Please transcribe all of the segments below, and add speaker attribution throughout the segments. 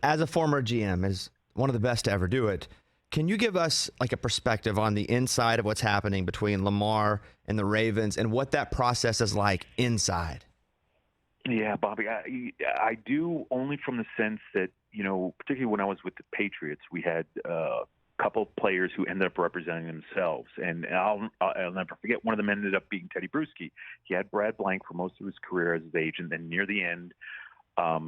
Speaker 1: As a former GM, as one of the best to ever do it, can you give us like a perspective on the inside of what's happening between Lamar and the Ravens and what that process is like inside?
Speaker 2: Yeah, Bobby, I do, only from the sense that, particularly when I was with the Patriots, we had a couple of players who ended up representing themselves. And I'll never forget, one of them ended up being Teddy Bruschi. He had Brad Blank for most of his career as his agent, and near the end,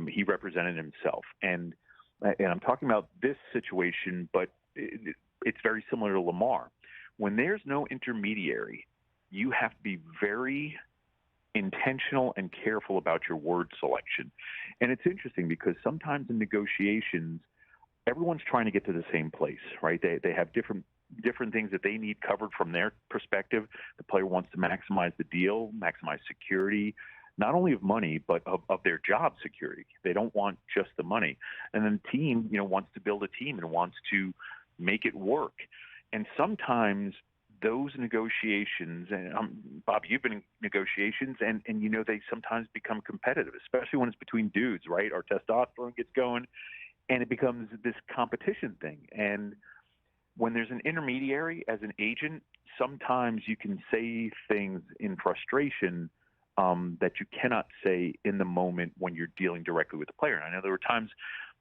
Speaker 2: he represented himself. And I'm talking about this situation, but it's very similar to Lamar. When there's no intermediary, you have to be very intentional and careful about your word selection. And it's interesting because sometimes in negotiations, everyone's trying to get to the same place, right? They have different things that they need covered from their perspective. The player wants to maximize the deal, maximize security, not only of money, but of their job security. They don't want just the money. And then the team, wants to build a team and wants to make it work. And sometimes those negotiations, and Bob, you've been in negotiations, and they sometimes become competitive, especially when it's between dudes, right? Our testosterone gets going, and it becomes this competition thing. And when there's an intermediary as an agent, sometimes you can say things in frustration that you cannot say in the moment when you're dealing directly with the player. And I know there were times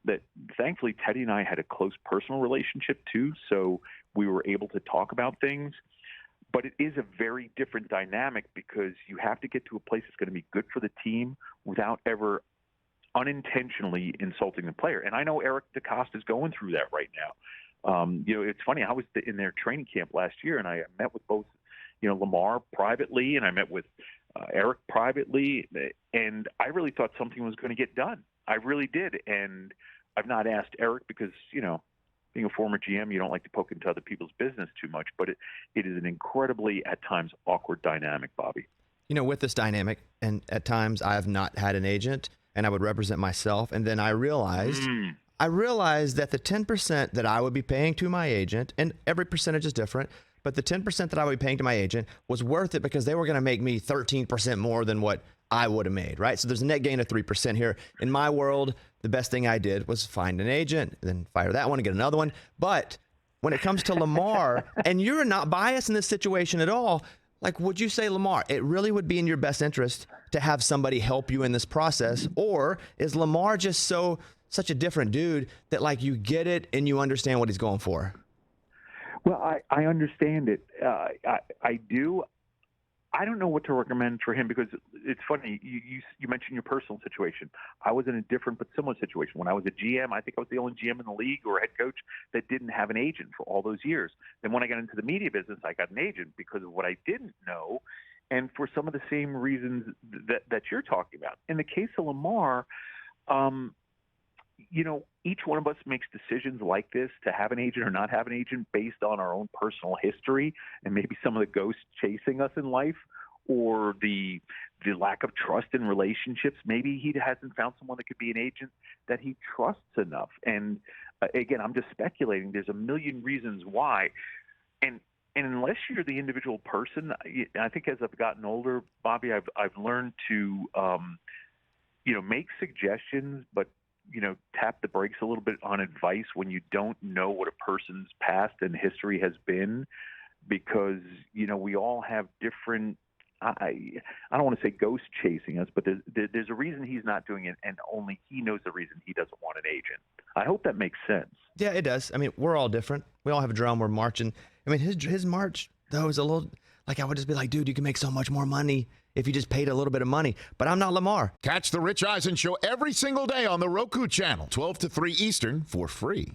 Speaker 2: that, thankfully, Teddy and I had a close personal relationship too, so we were able to talk about things. But it is a very different dynamic because you have to get to a place that's going to be good for the team without ever unintentionally insulting the player. And I know Eric DeCosta is going through that right now. It's funny. I was in their training camp last year, and I met with both, Lamar privately, and I met with Eric privately, and I really thought something was going to get done. I really did, and I've not asked Eric because, being a former GM, you don't like to poke into other people's business too much, but it is an incredibly, at times, awkward dynamic, Bobby.
Speaker 1: With this dynamic, and at times I have not had an agent, and I would represent myself, and then I realized that the 10% that I would be paying to my agent, and every percentage is different, but the 10% that I would be paying to my agent was worth it because they were going to make me 13% more than what I would have made, right? So there's a net gain of 3% here. In my world, the best thing I did was find an agent, then fire that one and get another one. But when it comes to Lamar, and you're not biased in this situation at all, like, would you say, Lamar, it really would be in your best interest to have somebody help you in this process? Or is Lamar just such a different dude that, like, you get it and you understand what he's going for?
Speaker 2: Well, I understand it. I do. I don't know what to recommend for him because it's funny. You mentioned your personal situation. I was in a different but similar situation. When I was a GM, I think I was the only GM in the league or head coach that didn't have an agent for all those years. Then when I got into the media business, I got an agent because of what I didn't know and for some of the same reasons that you're talking about. In the case of Lamar, each one of us makes decisions like this to have an agent or not have an agent based on our own personal history and maybe some of the ghosts chasing us in life or the lack of trust in relationships. Maybe he hasn't found someone that could be an agent that he trusts enough. And again, I'm just speculating. There's a million reasons why. And unless you're the individual person, I think as I've gotten older, Bobby, I've learned to, make suggestions, but tap the brakes a little bit on advice when you don't know what a person's past and history has been, because, we all have different, I don't want to say ghost chasing us, but there's a reason he's not doing it, and only he knows the reason he doesn't want an agent. I hope that makes sense.
Speaker 1: Yeah, it does. I mean, we're all different. We all have a drum. We're marching. I mean, his march, though, is a little, like, I would just be like, dude, you can make so much more money if you just paid a little bit of money. But I'm not Lamar.
Speaker 3: Catch the Rich Eisen Show every single day on the Roku channel, 12 to 3 Eastern, for free.